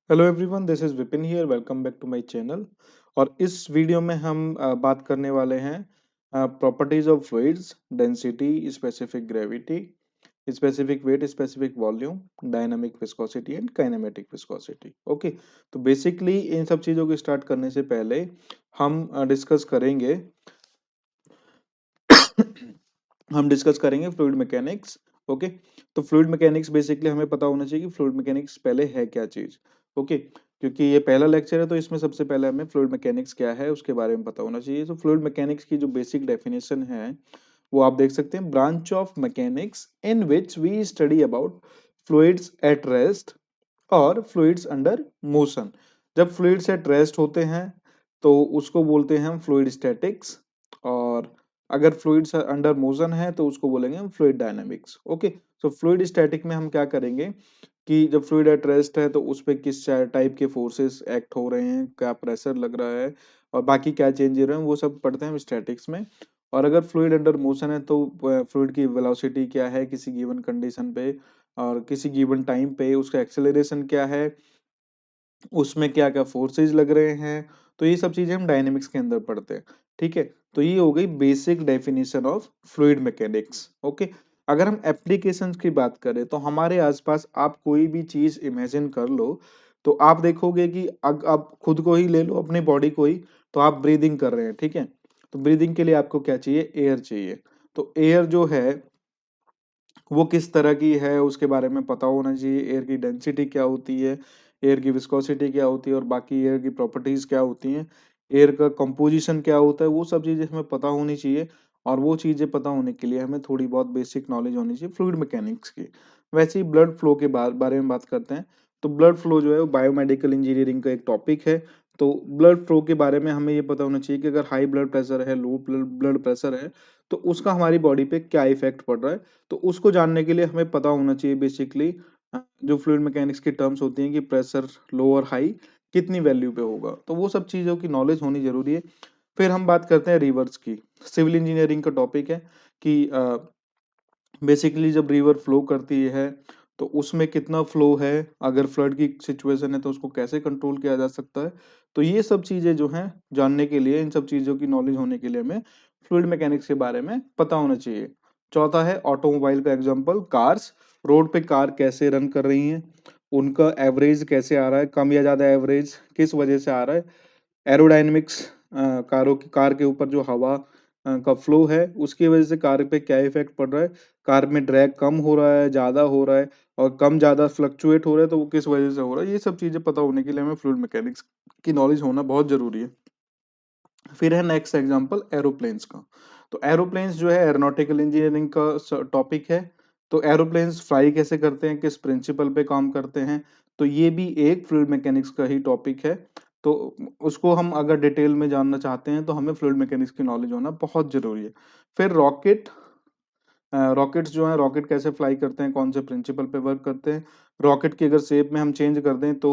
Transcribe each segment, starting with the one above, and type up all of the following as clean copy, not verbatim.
Hello everyone, this is Vipin here. Welcome back to my channel. और इस video में हम बात करने वाले हैं properties of fluids, density, specific gravity, specific weight, specific volume, dynamic viscosity and kinematic viscosity. Okay, तो बेसिकली इन सब चीज़ों को स्टार्ट करने से पहले हम डिस्कस करेंगे हम डिस्कस करेंगे फ्लूइड मैकेनिक्स। ओके, तो फ्लूइड मैकेनिक्स बेसिकली हमें पता होना चाहिए कि फ्लूइड मैकेनिक्स पहले है क्या चीज। ओके, क्योंकि ये पहला लेक्चर है तो इसमें सबसे पहले हमें फ्लूइड मैकेनिक्स क्या है उसके बारे में पता होना चाहिए। तो फ्लूइड मैकेनिक्स की जो बेसिक डेफिनेशन है वो आप देख सकते हैं, branch of mechanics in which we study about fluids at rest और फ्लूइड्स अंडर मोशन। जब फ्लूइड्स एट रेस्ट होते हैं तो उसको बोलते हैं हम फ्लूइड स्टैटिक्स, और अगर फ्लूइड्स अंडर मोशन है तो उसको बोलेंगे हम फ्लूइड डायनामिक्स। ओके, तो फ्लूइड स्टैटिक में हम क्या करेंगे कि जब फ्लूइड एट रेस्ट है तो उस पर किस टाइप के फोर्सेस एक्ट हो रहे हैं, क्या प्रेशर लग रहा है और बाकी क्या चेंज हो रहे हैं, वो सब पढ़ते हैं हम स्टैटिक्स में। और अगर फ्लूइड अंडर मोशन है तो फ्लूइड की वेलोसिटी क्या है किसी गिवन कंडीशन पे, और किसी गिवन टाइम पे उसका एक्सेलरेशन क्या है, उसमें क्या क्या फोर्सेज लग रहे हैं। तो ये सब चीजें हम डायनेमिक्स के अंदर पढ़ते हैं। ठीक है, तो ये हो गई basic definition of fluid mechanics. Okay, अगर हम एप्लीकेशंस की बात करें तो हमारे आसपास आप कोई भी चीज इमेजिन कर लो, तो आप देखोगे कि आप खुद को ही ले लो, अपनी बॉडी को ही, तो आप ब्रीदिंग कर रहे हैं। ठीक है, तो ब्रीदिंग के लिए आपको क्या चाहिए? एयर चाहिए। तो एयर जो है वो किस तरह की है उसके बारे में पता होना चाहिए। एयर की डेंसिटी क्या होती है, एयर की विस्कोसिटी क्या होती है और बाकी एयर की प्रॉपर्टीज क्या होती हैं, एयर का कंपोजिशन क्या होता है, वो सब चीजें हमें पता होनी चाहिए। और वो चीजें पता होने के लिए हमें थोड़ी बहुत बेसिक नॉलेज होनी चाहिए फ्लूइड मैकेनिक्स की। वैसे ही ब्लड फ्लो के बारे में बात करते हैं। तो ब्लड फ्लो जो है वो बायोमेडिकल इंजीनियरिंग का एक टॉपिक है। तो ब्लड फ्लो के बारे में हमें ये पता होना चाहिए कि अगर हाई ब्लड प्रेशर है, लो ब्लड प्रेशर है, तो उसका हमारी बॉडी पे क्या इफेक्ट पड़ रहा है। तो उसको जानने के लिए हमें पता होना चाहिए बेसिकली जो फ्लूइड मैकेनिक्स की टर्म्स होती हैं कि प्रेशर लो और हाई कितनी वैल्यू पे होगा, तो वो सब चीज़ों की नॉलेज होनी जरूरी है। फिर हम बात करते हैं रिवर्स की। सिविल इंजीनियरिंग का टॉपिक है कि बेसिकली जब रिवर फ्लो करती है तो उसमें कितना फ्लो है, अगर फ्लड की सिचुएशन है तो उसको कैसे कंट्रोल किया जा सकता है। तो ये सब चीज़ें जो हैं जानने के लिए, इन सब चीज़ों की नॉलेज होने के लिए हमें फ्लूइड मैकेनिक्स के बारे में पता होना चाहिए। चौथा है ऑटोमोबाइल का एग्जांपल, कार्स। रोड पे कार कैसे रन कर रही हैं, उनका एवरेज कैसे आ रहा है, कम या ज़्यादा एवरेज किस वजह से आ रहा है। एरोडायनेमिक्स, कार के ऊपर जो हवा का फ्लो है उसकी वजह से कार पे क्या इफेक्ट पड़ रहा है, कार में ड्रैग कम हो रहा है, ज़्यादा हो रहा है, और कम ज़्यादा फ्लक्चुएट हो रहा है तो वो किस वजह से हो रहा है। ये सब चीज़ें पता होने के लिए हमें फ्लूइड मैकेनिक्स की नॉलेज होना बहुत ज़रूरी है। फिर है नेक्स्ट एग्जांपल एरोप्लेन्स का। तो एरोप्लेन्स जो है एरोनॉटिकल इंजीनियरिंग का टॉपिक है। तो एरोप्लेन्स फ्लाई कैसे करते हैं, किस प्रिंसिपल पे काम करते हैं, तो ये भी एक फ्लूइड मैकेनिक्स का ही टॉपिक है। तो उसको हम अगर डिटेल में जानना चाहते हैं तो हमें फ्लूइड मैकेनिक्स की नॉलेज होना बहुत जरूरी है। फिर रॉकेट, रॉकेट्स जो है रॉकेट कैसे फ्लाई करते हैं, कौन से प्रिंसिपल पे वर्क करते हैं, रॉकेट की अगर शेप में हम चेंज कर दें तो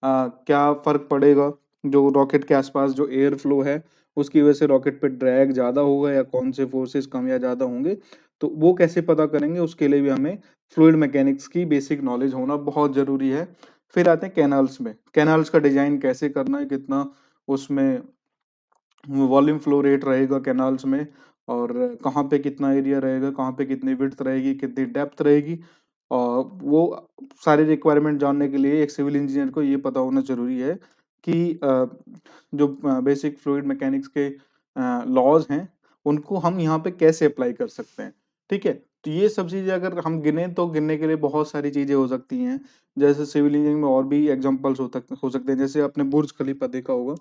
क्या फर्क पड़ेगा, जो रॉकेट के आसपास जो एयर फ्लो है उसकी वजह से रॉकेट पे ड्रैग ज्यादा होगा या कौन से फोर्सेस कम या ज्यादा होंगे, तो वो कैसे पता करेंगे, उसके लिए भी हमें फ्लूइड मैकेनिक्स की बेसिक नॉलेज होना बहुत जरूरी है। फिर आते हैं कैनाल्स में, कैनाल्स का डिजाइन कैसे करना है, कितना उसमें वॉल्यूम फ्लो रेट रहेगा कैनाल्स में, और कहाँ पे कितना एरिया रहेगा, कहाँ पे कितनी विड्थ रहेगी, कितनी डेप्थ रहेगी, और वो सारे रिक्वायरमेंट जानने के लिए एक सिविल इंजीनियर को ये पता होना जरूरी है कि जो बेसिक फ्लूइड मैकेनिक्स के लॉज हैं उनको हम यहाँ पे कैसे अप्लाई कर सकते हैं। ठीक है, तो ये सब चीजें अगर हम गिने तो गिनने के लिए बहुत सारी चीजें हो सकती हैं। जैसे सिविल इंजीनियरिंग में और भी एग्जांपल्स हो सकते हैं, जैसे आपने बुर्ज खलीफा देखा होगा।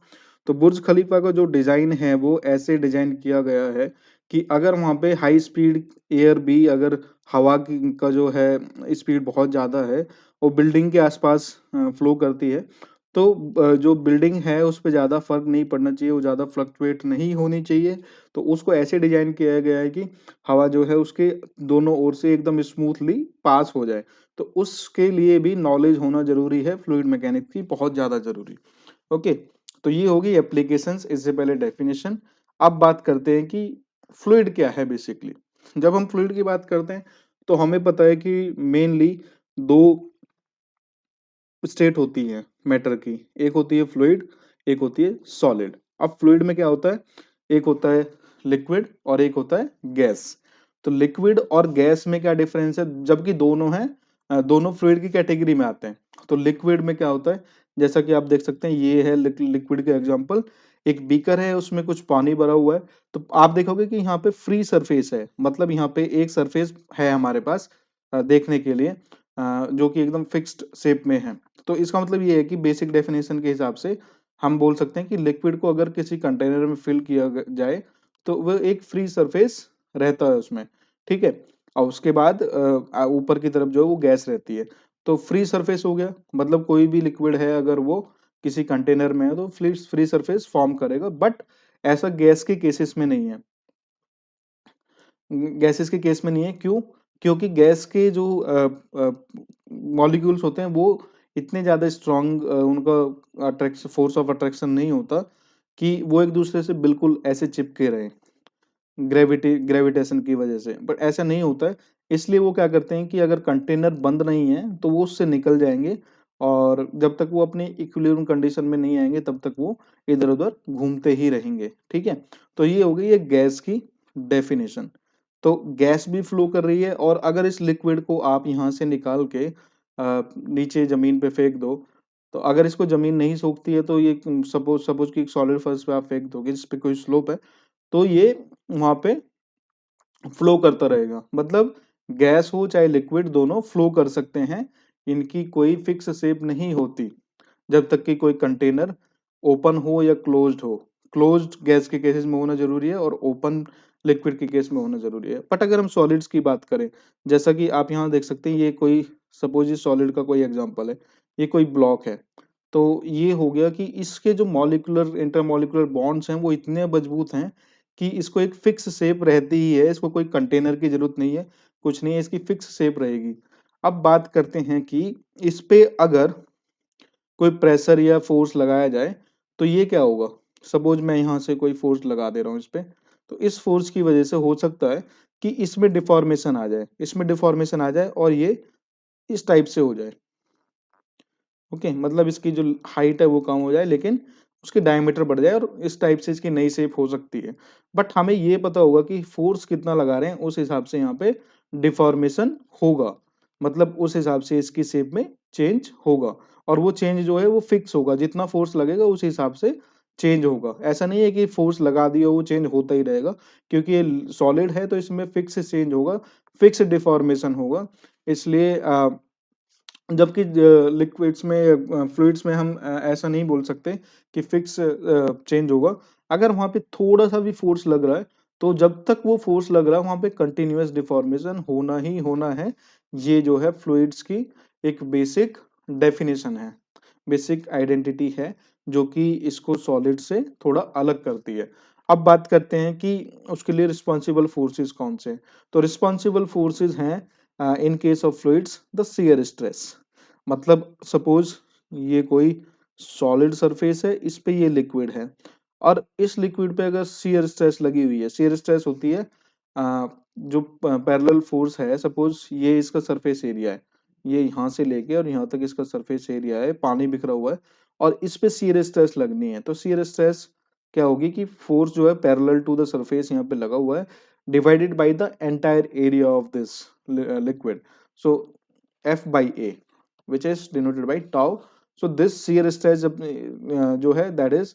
तो बुर्ज खलीफा का जो डिजाइन है वो ऐसे डिजाइन किया गया है कि अगर वहां पे हाई स्पीड एयर भी, अगर हवा की का जो है स्पीड बहुत ज्यादा है, वो बिल्डिंग के आसपास फ्लो करती है, तो जो बिल्डिंग है उस पर ज्यादा फर्क नहीं पड़ना चाहिए, वो ज्यादा फ्लक्चुएट नहीं होनी चाहिए। तो उसको ऐसे डिजाइन किया गया है कि हवा जो है उसके दोनों ओर से एकदम स्मूथली पास हो जाए। तो उसके लिए भी नॉलेज होना जरूरी है, फ्लूइड मैकेनिक्स की बहुत ज्यादा जरूरी। ओके, तो ये होगी एप्लीकेशंस, इससे पहले डेफिनेशन। अब बात करते हैं कि फ्लूइड क्या है बेसिकली। जब हम फ्लूइड की बात करते हैं तो हमें पता है कि मेनली दो स्टेट होती है मैटर की, एक होती है फ्लूइड, एक होती है सॉलिड। अब फ्लूइड में क्या होता है, एक होता है लिक्विड और एक होता है गैस। तो लिक्विड और गैस में क्या डिफरेंस है, जबकि दोनों हैं, दोनों फ्लूइड की कैटेगरी में आते हैं। तो लिक्विड में क्या होता है, जैसा कि आप देख सकते हैं ये है लिक्विड का एग्जांपल, एक बीकर है उसमें कुछ पानी भरा हुआ है। तो आप देखोगे कि यहाँ पे फ्री सरफेस है, मतलब यहाँ पे एक सरफेस है हमारे पास देखने के लिए, जो कि एकदम फिक्स्ड शेप में है। तो इसका मतलब ये है कि बेसिक डेफिनेशन के हिसाब से हम बोल सकते हैं कि लिक्विड को अगर किसी कंटेनर में फिल किया जाए तो वो एक फ्री सरफेस रहता है उसमें, ठीक है। और उसके बाद ऊपर की तरफ जो है वो गैस रहती है। तो फ्री सरफेस हो गया, मतलब कोई भी लिक्विड है अगर वो किसी कंटेनर में है तो फ्री सरफेस फॉर्म करेगा, बट ऐसा गैस के केसेस में नहीं है। गैसेस के केस में नहीं है, क्यों? क्योंकि गैस के जो मॉलिक्यूल्स होते हैं वो इतने ज्यादा स्ट्रॉन्ग, उनका अट्रैक्शन, फोर्स ऑफ अट्रैक्शन नहीं होता कि वो एक दूसरे से बिल्कुल ऐसे चिपके रहे ग्रेविटेशन की वजह से, बट ऐसा नहीं होता है। इसलिए वो क्या करते हैं कि अगर कंटेनर बंद नहीं है तो वो उससे निकल जाएंगे, और जब तक वो अपनी इक्विलिब्रियम कंडीशन में नहीं आएंगे तब तक वो इधर उधर घूमते ही रहेंगे, ठीक है। तो ये हो गई ये गैस की डेफिनेशन। तो गैस भी फ्लो कर रही है, और अगर इस लिक्विड को आप यहाँ से निकाल के नीचे जमीन पे फेंक दो, तो अगर इसको जमीन नहीं सोखती है तो ये सपोज सपोज कि सॉलिड फर्श पे आप फेंक दोगे जिस पे कोई स्लोप है, तो ये वहां पे फ्लो करता रहेगा। मतलब गैस हो चाहे लिक्विड दोनों फ्लो कर सकते हैं, इनकी कोई फिक्स शेप नहीं होती जब तक कि कोई कंटेनर ओपन हो या क्लोज्ड हो। क्लोज्ड गैस के केसेस में होना जरूरी है और ओपन लिक्विड के केस में होना जरूरी है। बट अगर हम सॉलिड्स की बात करें, जैसा कि आप यहाँ देख सकते हैं, ये कोई सपोज ये सॉलिड का कोई एग्जांपल है, ये कोई ब्लॉक है। तो ये हो गया कि इसके जो मॉलिक्यूलर इंटरमॉलिक्यूलर बॉन्ड्स हैं वो इतने मजबूत हैं कि इसको एक फिक्स शेप रहती ही है, इसको कोई कंटेनर की जरूरत नहीं है, कुछ नहीं है, इसकी फिक्स शेप रहेगी। अब बात करते हैं कि इस पे अगर कोई प्रेशर या फोर्स लगाया जाए तो ये क्या होगा। सपोज मैं यहाँ से कोई फोर्स लगा दे रहा हूँ इस पे, तो इस फोर्स की वजह से हो सकता है कि इसमें डिफॉर्मेशन आ जाए, इसमें डिफॉर्मेशन आ जाए और ये इस टाइप से हो जाए। ओके, मतलब इसकी जो हाइट है वो कम हो जाए लेकिन उसकी डायमीटर बढ़ जाए, और इस टाइप से इसकी नई शेप हो सकती है। बट हमें ये पता होगा कि फोर्स कितना लगा रहे हैं, उस हिसाब से यहाँ पे डिफॉर्मेशन होगा, मतलब उस हिसाब से इसकी शेप में चेंज होगा। और वो चेंज जो है वो फिक्स होगा, जितना फोर्स लगेगा उस हिसाब से चेंज होगा। ऐसा नहीं है कि फोर्स लगा दिया वो चेंज होता ही रहेगा, क्योंकि ये सॉलिड है तो इसमें फिक्स चेंज होगा, फिक्स डिफॉर्मेशन होगा। इसलिए जबकि लिक्विड्स में, फ्लूइड्स में हम ऐसा नहीं बोल सकते कि फिक्स चेंज होगा। अगर वहां पे थोड़ा सा भी फोर्स लग रहा है तो जब तक वो फोर्स लग रहा है वहां पे कंटिन्यूअस डिफॉर्मेशन होना ही होना है। ये जो है फ्लूइड्स की एक बेसिक डेफिनेशन है, बेसिक आइडेंटिटी है, जो कि इसको सॉलिड से थोड़ा अलग करती है। अब बात करते हैं कि उसके लिए रिस्पॉन्सिबल फोर्सेस कौन से हैं। तो रिस्पॉन्सिबल फोर्सेस हैं in case of fluids the shear stress. मतलब सपोज ये कोई सॉलिड सरफेस है, इस पे ये लिक्विड है, और इस लिक्विड पे अगर शियर स्ट्रेस लगी हुई है, शियर स्ट्रेस होती है जो पैरेलल फोर्स है। सपोज ये इसका सरफेस एरिया है, ये यहाँ से लेके और यहाँ तक इसका सरफेस एरिया है, पानी बिखरा हुआ है, और इस पे शियर स्ट्रेस लगनी है। तो शियर स्ट्रेस क्या होगी कि फोर्स जो है पैरेलल टू द सरफेस यहाँ पे लगा हुआ है, divided by the entire area of this liquid, so F by A, which is denoted by tau. So this shear stress जो है that is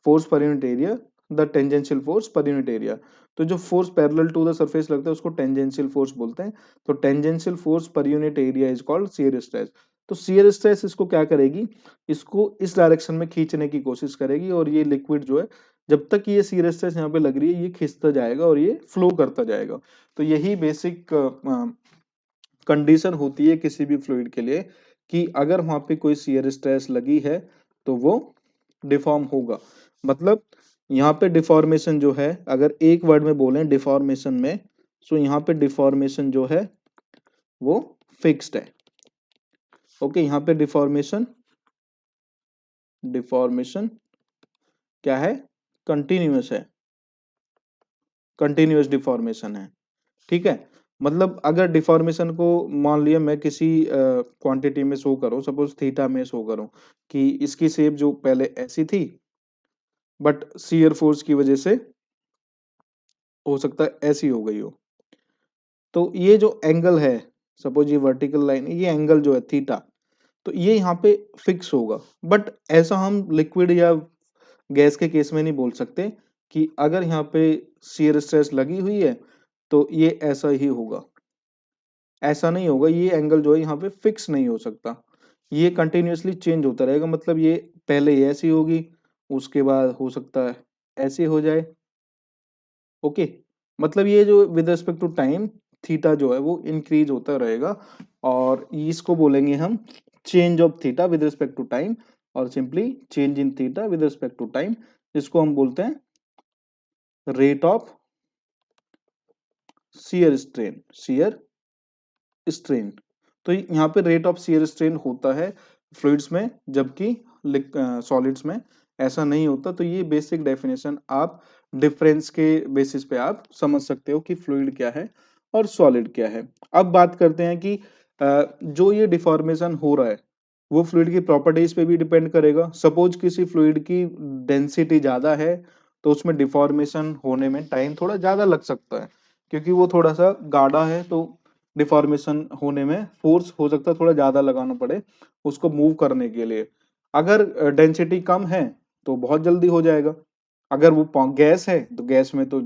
force per unit area, the tangential force per unit area. तो जो force parallel to the surface लगता है उसको tangential force बोलते हैं। तो tangential force per unit area is called shear stress. तो शियर स्ट्रेस इसको क्या करेगी, इसको इस डायरेक्शन में खींचने की कोशिश करेगी, और ये लिक्विड जो है जब तक ये शियर स्ट्रेस यहाँ पे लग रही है ये खींचता जाएगा और ये फ्लो करता जाएगा। तो यही बेसिक कंडीशन होती है किसी भी फ्लूइड के लिए कि अगर वहां पे कोई शियर स्ट्रेस लगी है तो वो डिफॉर्म होगा। मतलब यहाँ पे डिफॉर्मेशन जो है, अगर एक वर्ड में बोलें डिफॉर्मेशन में, सो यहाँ पे डिफॉर्मेशन जो है वो फिक्स्ड है। ओके, यहाँ पे डिफॉर्मेशन डिफॉर्मेशन क्या है, कंटिन्यूअस है, कंटिन्यूअस डिफॉर्मेशन है, ठीक है। मतलब अगर डिफॉर्मेशन को मान लिया मैं किसी क्वांटिटी में शो करूँ, सपोज थीटा में शो करूँ कि इसकी शेप जो पहले ऐसी थी, बट शियर फोर्स की वजह से हो सकता है ऐसी हो गई हो। तो ये जो एंगल है, सपोज ये वर्टिकल लाइन है, ये एंगल जो है थीटा, तो ये यहाँ पे फिक्स होगा। बट ऐसा हम लिक्विड या गैस के केस में नहीं बोल सकते कि अगर यहाँ पे शियर स्ट्रेस लगी हुई है तो ये ऐसा ही होगा, ऐसा नहीं होगा। ये एंगल जो है यहाँ पे फिक्स नहीं हो सकता, ये कंटिन्यूअसली चेंज होता रहेगा। मतलब ये पहले ये ऐसी होगी, उसके बाद हो सकता है ऐसे हो जाए। ओके, मतलब ये जो with respect to time theta जो है वो इंक्रीज होता रहेगा, और इसको बोलेंगे हम change of theta with respect to time, और simply change in theta with respect to time, जिसको हम बोलते हैं rate of shear strain, shear strain. तो यहाँ पे रेट ऑफ शियर स्ट्रेन होता है फ्लूइड्स में, जबकि सॉलिड्स में ऐसा नहीं होता। तो ये बेसिक डेफिनेशन आप डिफरेंस के बेसिस पे आप समझ सकते हो कि फ्लूइड क्या है और सॉलिड क्या है। अब बात करते हैं कि जो ये डिफॉर्मेशन हो रहा है वो फ्लूइड की प्रॉपर्टीज पे भी डिपेंड करेगा। सपोज किसी फ्लूइड की डेंसिटी ज्यादा है तो उसमें डिफॉर्मेशन होने में टाइम थोड़ा ज्यादा लग सकता है, क्योंकि वो थोड़ा सा गाढ़ा है, तो डिफॉर्मेशन होने में फोर्स हो सकता है थोड़ा ज्यादा लगाना पड़े उसको मूव करने के लिए। अगर डेंसिटी कम है तो बहुत जल्दी हो जाएगा। अगर वो गैस है तो गैस में तो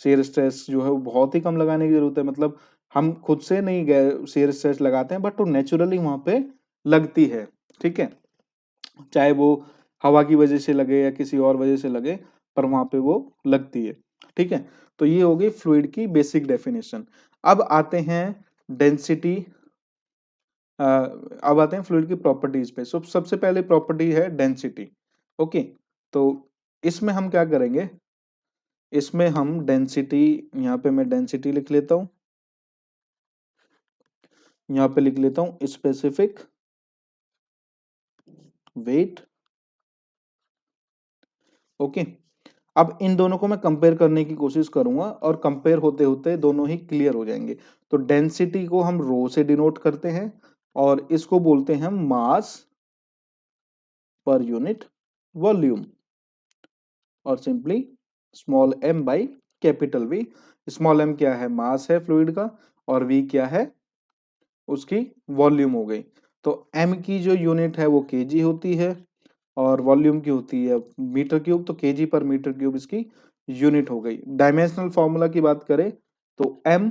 शेयर स्ट्रेस जो है वो बहुत ही कम लगाने की जरूरत है। मतलब हम खुद से नहीं शेयर स्ट्रेस लगाते हैं, बट वो नेचुरली वहां पे लगती है। ठीक है, चाहे वो हवा की वजह से लगे या किसी और वजह से लगे, पर वहां पे वो लगती है। ठीक है, तो ये हो गई फ्लूइड की बेसिक डेफिनेशन। अब आते हैं डेंसिटी, अब आते हैं फ्लूइड की प्रॉपर्टीज पे। सबसे पहले प्रॉपर्टी है डेंसिटी। ओके, तो इसमें हम क्या करेंगे, इसमें हम डेंसिटी, यहाँ पे मैं डेंसिटी लिख लेता हूँ, यहाँ पे लिख लेता हूँ स्पेसिफिक वेट। ओके, अब इन दोनों को मैं कंपेयर करने की कोशिश करूंगा, और कंपेयर होते होते दोनों ही क्लियर हो जाएंगे। तो डेंसिटी को हम रो से डिनोट करते हैं, और इसको बोलते हैं मास पर यूनिट वॉल्यूम, और simply small m by capital V. Small m क्या है, मास है फ्लूइड का, और v क्या है, उसकी वॉल्यूम हो गई। तो m की जो यूनिट है वो केजी होती है, और वॉल्यूम की होती है मीटर क्यूब, तो केजी पर मीटर क्यूब इसकी यूनिट हो गई। डायमेंशनल फॉर्मूला की बात करें तो m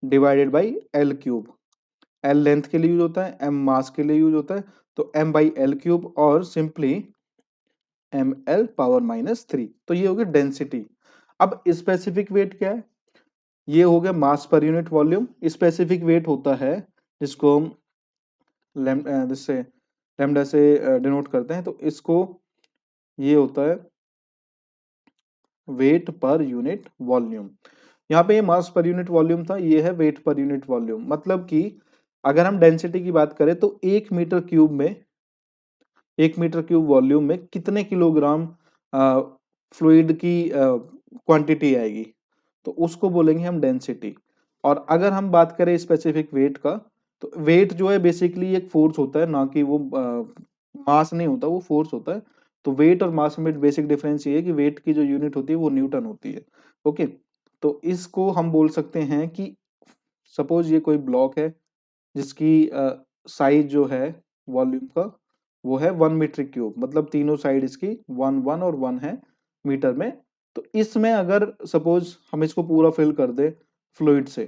divided by L cube. L length के लिए यूज होता है, m मास के लिए यूज होता है, तो m बाई एल क्यूब, और सिंपली ml⁻³ तो ये हो गया डेंसिटी। अब स्पेसिफिक वेट क्या है, ये हो गया मास per unit volume. Specific weight होता है जिसको हम जिससे लैम्डा से डिनोट करते हैं, तो इसको ये होता है वेट पर यूनिट वॉल्यूम। यहाँ पे ये मास पर यूनिट वॉल्यूम था, ये है वेट पर यूनिट वॉल्यूम। मतलब कि अगर हम डेंसिटी की बात करें तो 1 मीटर क्यूब वॉल्यूम में कितने किलोग्राम फ्लूइड की क्वांटिटी आएगी, तो उसको बोलेंगे हम डेंसिटी। और अगर हम बात करें स्पेसिफिक वेट का, तो वेट जो है बेसिकली एक फोर्स होता है, ना कि वो मास नहीं होता, वो फोर्स होता है। तो वेट और मास में बेसिक डिफरेंस ये है कि वेट की जो यूनिट होती है वो न्यूटन होती है। ओके, तो इसको हम बोल सकते हैं कि सपोज ये कोई ब्लॉक है जिसकी साइज जो है वॉल्यूम का वो है 1 मीटर क्यूब, मतलब तीनों साइड इसकी 1 1 और 1 है मीटर में। तो इसमें अगर सपोज हम इसको पूरा फिल कर दे फ्लूइड से,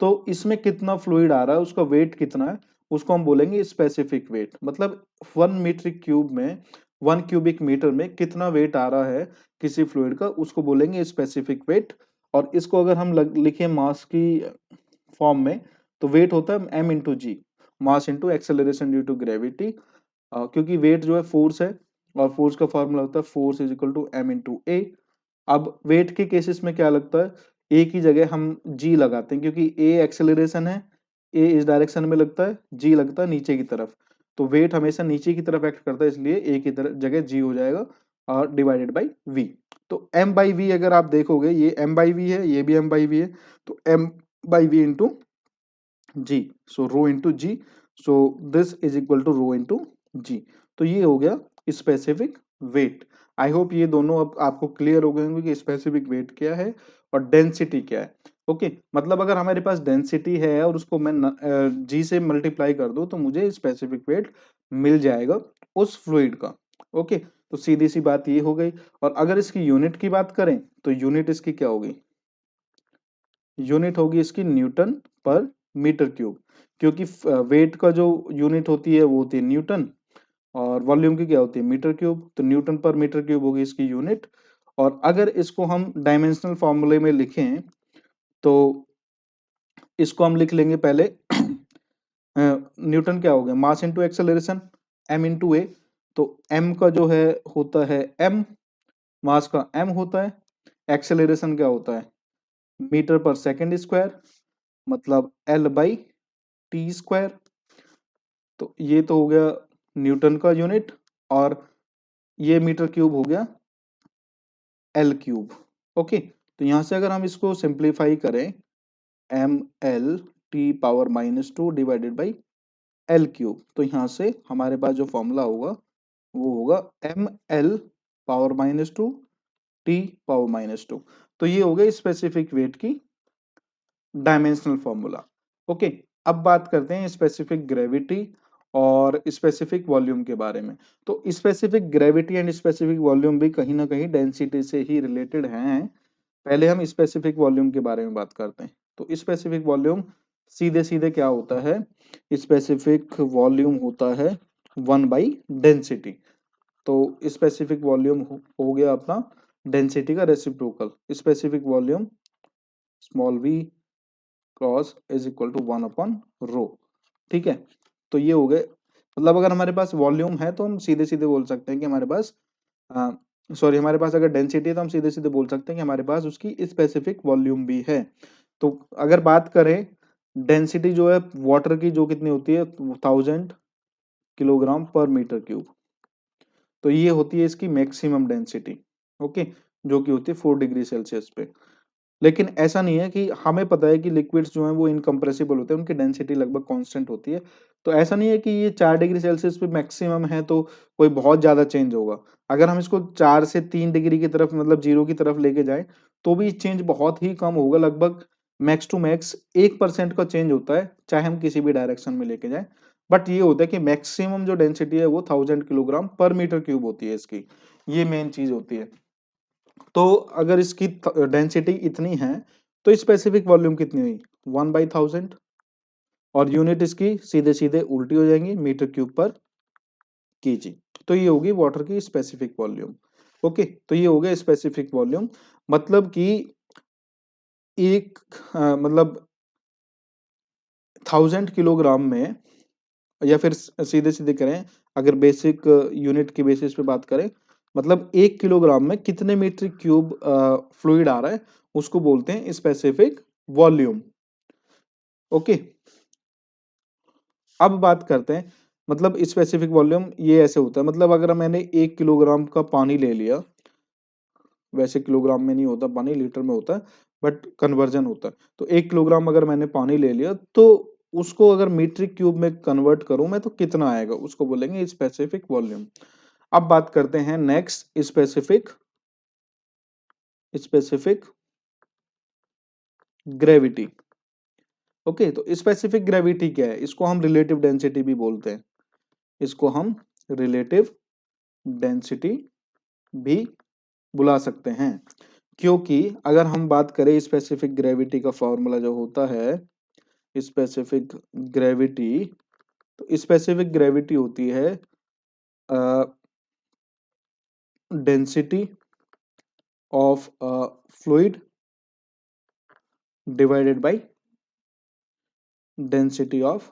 तो इसमें कितना फ्लूइड आ रहा है, उसका वेट कितना है, उसको हम बोलेंगे स्पेसिफिक वेट। मतलब 1 मीटर क्यूब में, 1 क्यूबिक मीटर में कितना वेट आ रहा है किसी फ्लूइड का, उसको बोलेंगे स्पेसिफिक वेट। और इसको अगर हम लिखें मास की फॉर्म में, तो वेट होता है m into g, mass into acceleration due to gravity. क्योंकि वेट जो है फोर्स है, और फोर्स का फॉर्मूला होता है force is equal to m into a. अब वेट के केसेस में क्या लगता है, ए की जगह हम जी लगाते हैं, क्योंकि ए एक्सेलरेशन है, ए इस डायरेक्शन में लगता है, जी लगता है नीचे की तरफ। तो वेट हमेशा नीचे की तरफ एक्ट करता है, इसलिए ए की तरफ जगह जी हो जाएगा, और डिवाइडेड बाई वी। तो m बाई वी अगर आप देखोगे, ये m बाई वी है, ये भी m बाई वी है, तो m by v into g. So rho into g. So this is equal to rho into g. तो ये हो गया स्पेसिफिक वेट। आई होप ये दोनों अब आपको क्लियर हो गए होंगे कि स्पेसिफिक वेट क्या है और डेंसिटी क्या है। ओके मतलब अगर हमारे पास डेंसिटी है और उसको मैं जी से मल्टीप्लाई कर दूं तो मुझे स्पेसिफिक वेट मिल जाएगा उस फ्लूइड का। ओके तो सीधी सी बात ये हो गई। और अगर इसकी यूनिट की बात करें तो यूनिट इसकी क्या होगी, यूनिट होगी इसकी न्यूटन पर मीटर क्यूब। क्योंकि वेट का जो यूनिट होती है वो होती है न्यूटन और वॉल्यूम की क्या होती है मीटर क्यूब। तो न्यूटन पर मीटर क्यूब होगी इसकी यूनिट। और अगर इसको हम डायमेंशनल फॉर्मूले में लिखें तो इसको हम लिख लेंगे पहले न्यूटन क्या हो गया mass into acceleration m into a. तो एम का जो है होता है एम, मास का एम होता है, एक्सेलरेशन क्या होता है मीटर पर सेकंड स्क्वायर मतलब एल बाई टी स्क्वायर। तो ये तो हो गया न्यूटन का यूनिट और ये मीटर क्यूब हो गया एल क्यूब। ओके तो यहां से अगर हम इसको सिंप्लीफाई करें M L T power minus two divided by L cube तो यहाँ से हमारे पास जो फॉर्मूला होगा वो होगा M L power minus two T power minus two. तो ये हो गया स्पेसिफिक वेट की डायमेंशनल फॉर्मूला। ओके अब बात करते हैं स्पेसिफिक ग्रेविटी और स्पेसिफिक वॉल्यूम के बारे में। तो specific gravity and specific volume भी कहीं ना कहीं डेंसिटी से ही रिलेटेड हैं। पहले हम स्पेसिफिक वॉल्यूम के बारे में बात करते हैं। तो स्पेसिफिक वॉल्यूम सीधे सीधे क्या होता है, स्पेसिफिक वॉल्यूम होता है 1/डेंसिटी। तो स्पेसिफिक वॉल्यूम हो गया अपना डेंसिटी का reciprocal. Specific volume small v cross is equal to 1/रो। ठीक है तो ये हो गए मतलब अगर हमारे पास वॉल्यूम है तो हम सीधे सीधे बोल सकते हैं कि हमारे पास सॉरी हमारे पास अगर डेंसिटी है तो हम सीधे सीधे बोल सकते हैं कि हमारे पास उसकी स्पेसिफिक वॉल्यूम भी है। तो अगर बात करें डेंसिटी जो है वाटर की जो कितनी होती है 1000 किलोग्राम पर मीटर क्यूब। तो ये होती है इसकी मैक्सिमम डेंसिटी। ओके जो कि होती है 4 डिग्री सेल्सियस पे। लेकिन ऐसा नहीं है कि हमें पता है कि लिक्विड्स जो हैं वो इनकम्प्रेसिबल होते हैं, उनकी डेंसिटी लगभग कांस्टेंट होती है। तो ऐसा नहीं है कि ये 4 डिग्री सेल्सियस पे मैक्सिमम है तो कोई बहुत ज्यादा चेंज होगा। अगर हम इसको 4 से 3 डिग्री की तरफ मतलब जीरो की तरफ लेके जाए तो भी चेंज बहुत ही कम होगा, लगभग मैक्स टू मैक्स 1% का चेंज होता है चाहे हम किसी भी डायरेक्शन में लेके जाए। बट ये होता है कि मैक्सिमम जो डेंसिटी है वो 1000 किलोग्राम पर मीटर क्यूब होती है इसकी, ये मेन चीज होती है। तो अगर इसकी डेंसिटी इतनी है तो स्पेसिफिक वॉल्यूम कितनी हुई 1/1000 और यूनिट इसकी सीधे सीधे उल्टी हो जाएंगी मीटर क्यूब पर केजी। तो ये होगी वाटर की स्पेसिफिक वॉल्यूम। ओके तो ये हो गया स्पेसिफिक वॉल्यूम मतलब कि एक मतलब 1000 किलोग्राम में या फिर सीधे सीधे करें अगर बेसिक यूनिट की बेसिस पे बात करें मतलब 1 किलोग्राम में कितने मीटर क्यूब फ्लूइड आ रहा है उसको बोलते हैं स्पेसिफिक वॉल्यूम। ओके अब बात करते हैं मतलब स्पेसिफिक वॉल्यूम ये ऐसे होता है मतलब अगर मैंने 1 किलोग्राम का पानी ले लिया, वैसे किलोग्राम में नहीं होता पानी लीटर में होता है बट कन्वर्जन होता है। तो 1 किलोग्राम अगर मैंने पानी ले लिया तो उसको अगर मीट्रिक क्यूब में कन्वर्ट करूं मैं तो कितना आएगा उसको बोलेंगे स्पेसिफिक वॉल्यूम। अब बात करते हैं next specific specific gravity. Okay तो स्पेसिफिक ग्रेविटी क्या है, इसको हम रिलेटिव डेंसिटी भी बोलते हैं, इसको हम रिलेटिव डेंसिटी भी बुला सकते हैं। क्योंकि अगर हम बात करें स्पेसिफिक ग्रेविटी का फॉर्मूला जो होता है स्पेसिफिक ग्रेविटी, तो स्पेसिफिक ग्रेविटी होती है density of fluid divided by density of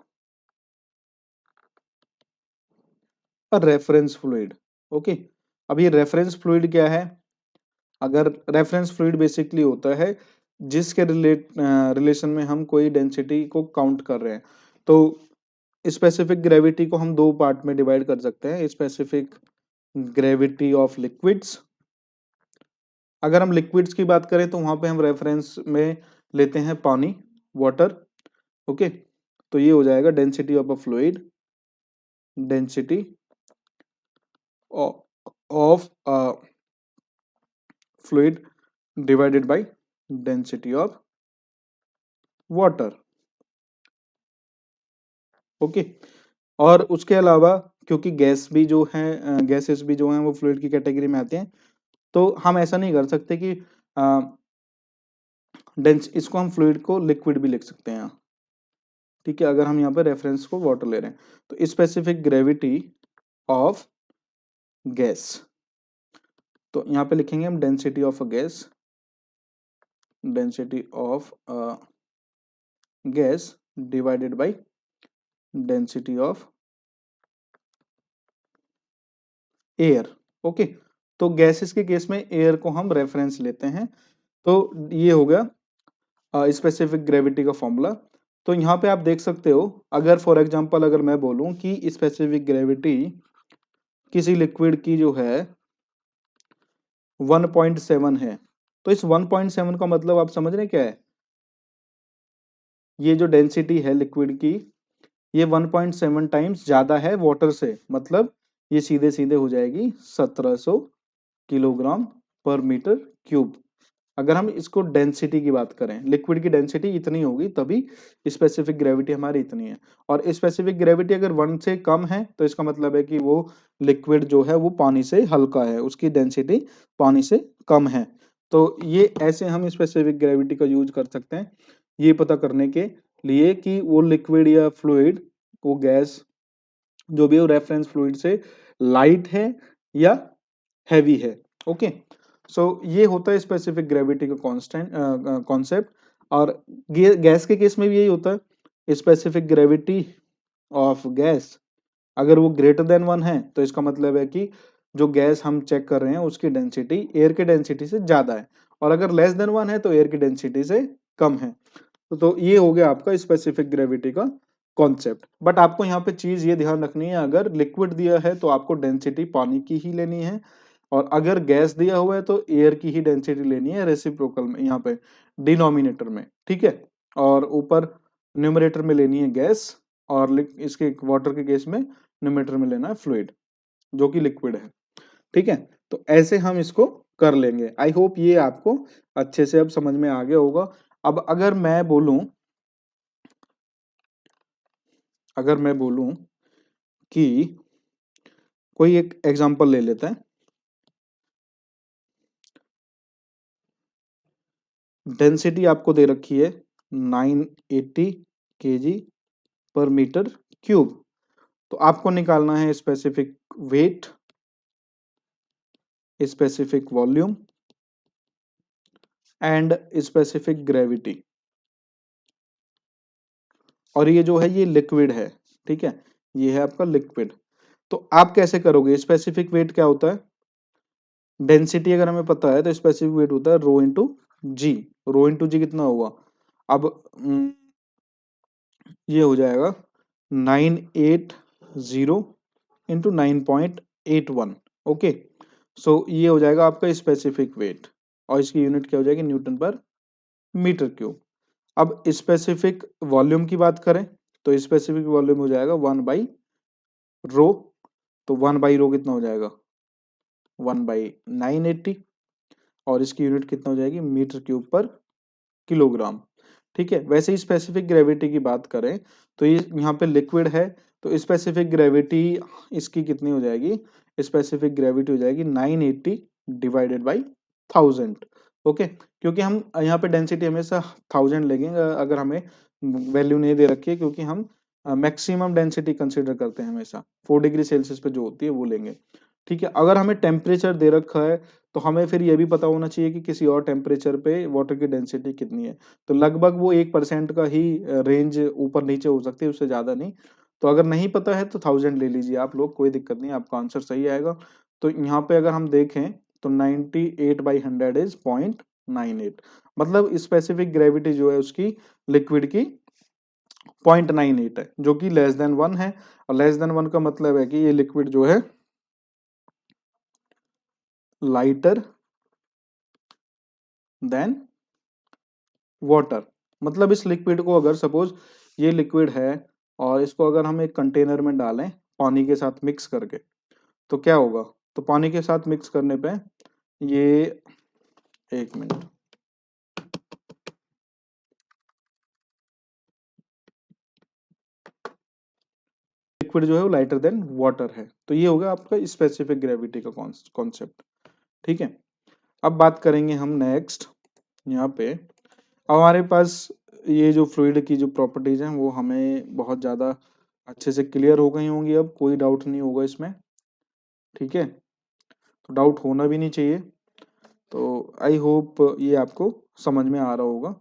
a reference fluid. Okay अब ये रेफरेंस फ्लूइड क्या है, अगर रेफरेंस फ्लूइड बेसिकली होता है जिसके रिलेशन में हम कोई डेंसिटी को काउंट कर रहे हैं। तो स्पेसिफिक ग्रेविटी को हम दो पार्ट में डिवाइड कर सकते हैं, स्पेसिफिक ग्रेविटी ऑफ लिक्विड्स। अगर हम लिक्विड्स की बात करें तो वहां पे हम रेफरेंस में लेते हैं पानी वाटर। ओके, तो ये हो जाएगा density of a fluid, density of a fluid divided by density of water. Okay, और उसके अलावा क्योंकि गैस भी जो है, गैसेस भी जो हैं वो फ्लूइड की कैटेगरी में आते हैं, तो हम ऐसा नहीं कर सकते कि डेंस इसको हम फ्लूइड को लिक्विड भी लिख सकते हैं यहाँ। ठीक है, अगर हम यहाँ पे रेफरेंस को वाटर ले रहे हैं तो स्पेसिफिक ग्रेविटी ऑफ गैस, तो यहाँ पे लिखेंगे हम density of a gas, density of gas divided by density of air. Okay, तो गैसेस के केस में एयर को हम रेफरेंस लेते हैं। तो ये हो गया स्पेसिफिक ग्रेविटी का फॉर्मूला। तो यहाँ पे आप देख सकते हो, अगर फॉर एग्जांपल अगर मैं बोलूं कि स्पेसिफिक ग्रेविटी किसी लिक्विड की जो है 1.7 है, तो इस 1.7 का मतलब आप समझ रहे हैं क्या है? ये जो डेंसिटी है लिक्विड की, ये 1.7 टाइम्स ज्यादा है वाटर से, मतलब ये सीधे सीधे हो जाएगी 1700 किलोग्राम पर मीटर क्यूब। अगर हम इसको डेंसिटी की बात करें, लिक्विड की डेंसिटी इतनी होगी तभी स्पेसिफिक ग्रेविटी हमारी इतनी है। और स्पेसिफिक ग्रेविटी अगर 1 से कम है तो इसका मतलब है कि वो लिक्विड जो है वो पानी से हल्का है, उसकी डेंसिटी पानी से कम है। तो ये ऐसे हम स्पेसिफिक ग्रेविटी का यूज कर सकते हैं ये पता करने के लिए कि वो लिक्विड या फ्लूइड, वो गैस जो भी हो रेफरेंस फ्लूइड से लाइट है या हैवी है। ओके, सो ये होता है स्पेसिफिक ग्रेविटी का कांस्टेंट कॉन्सेप्ट। और गैस के केस में भी यही होता है, स्पेसिफिक ग्रेविटी ऑफ गैस अगर वो ग्रेटर देन 1 है तो इसका मतलब है कि जो गैस हम चेक कर रहे हैं उसकी डेंसिटी एयर की डेंसिटी से ज्यादा है, और अगर लेस देन 1 है तो एयर की डेंसिटी से कम है। तो ये हो गया आपका स्पेसिफिक ग्रेविटी का कॉन्सेप्ट। बट आपको यहाँ पे चीज ये ध्यान रखनी है, अगर लिक्विड दिया है तो आपको डेंसिटी पानी की ही लेनी है, और अगर गैस दिया हुआ है तो एयर की ही डेंसिटी लेनी है रेसिप्रोकल में, यहाँ पे डिनोमिनेटर में। ठीक है, और ऊपर न्यूमरेटर में लेनी है गैस, और इसके वाटर के केस में न्यूमरेटर में लेना है फ्लूइड जो कि लिक्विड है। ठीक है, तो ऐसे हम इसको कर लेंगे। आई होप ये आपको अच्छे से अब समझ में आ गया होगा। अब अगर मैं बोलूं कि कोई एक एग्जांपल ले लेते हैं, डेंसिटी आपको दे रखी है 980 केजी पर मीटर क्यूब। तो आपको निकालना है specific weight, specific volume and specific gravity. और ये जो है ये लिक्विड है। ठीक है, ये है आपका लिक्विड। तो आप कैसे करोगे? स्पेसिफिक वेट क्या होता है? डेंसिटी अगर हमें पता है तो स्पेसिफिक वेट होता है रो इंटू जी। रो इंटू जी कितना होगा? अब ये हो जाएगा 980 इंटू 9.81। ओके, सो ये हो जाएगा आपका स्पेसिफिक वेट, और इसकी यूनिट क्या हो जाएगी? न्यूटन पर मीटर क्यूब। अब स्पेसिफिक वॉल्यूम की बात करें तो स्पेसिफिक वॉल्यूम हो जाएगा 1/रो। तो 1/रो कितना हो जाएगा? 1/980, और इसकी यूनिट कितना हो जाएगी? मीटर क्यूब पर किलोग्राम। ठीक है, वैसे ही स्पेसिफिक ग्रेविटी की बात करें तो ये यहाँ पे लिक्विड है, तो स्पेसिफिक ग्रेविटी इसकी कितनी हो जाएगी? स्पेसिफिक ग्रेविटी हो जाएगी 980 डिवाइडेड बाई 1000। ओके, क्योंकि हम यहाँ पे डेंसिटी हमेशा 1000 लेंगे अगर हमें वैल्यू नहीं दे रखी है, क्योंकि हम मैक्सिमम डेंसिटी कंसिडर करते हैं हमेशा, 4 डिग्री सेल्सियस पे जो होती है वो लेंगे। ठीक है, अगर हमें टेम्परेचर दे रखा है तो हमें फिर ये भी पता होना चाहिए कि किसी और टेम्परेचर पे वाटर की डेंसिटी कितनी है। तो लगभग वो 1% का ही रेंज ऊपर नीचे हो सकती है, उससे ज्यादा नहीं। तो अगर नहीं पता है तो 1000 ले लीजिए आप लोग, कोई दिक्कत नहीं, आपका आंसर सही आएगा। तो यहाँ पे अगर हम देखें तो 98/100 इज 0.98, मतलब स्पेसिफिक ग्रेविटी जो है उसकी लिक्विड की 0.98 है, जो कि लेस देन 1 है। और लेस देन 1 का मतलब है कि ये लिक्विड जो है लाइटर देन वाटर, मतलब इस लिक्विड को अगर सपोज ये लिक्विड है और इसको अगर हम एक कंटेनर में डालें पानी के साथ मिक्स करके, तो क्या होगा? तो पानी के साथ मिक्स करने पे ये, एक मिनट, लिक्विड जो है वो लाइटर देन वाटर है। तो ये होगा आपका स्पेसिफिक ग्रेविटी का कॉन्सेप्ट। ठीक है, अब बात करेंगे हम नेक्स्ट यहाँ पे। अब हमारे पास ये जो फ्लूइड की जो प्रॉपर्टीज हैं वो हमें बहुत ज़्यादा अच्छे से क्लियर हो गई होंगी, अब कोई डाउट नहीं होगा इसमें। ठीक है, तो डाउट होना भी नहीं चाहिए। तो आई होप ये आपको समझ में आ रहा होगा।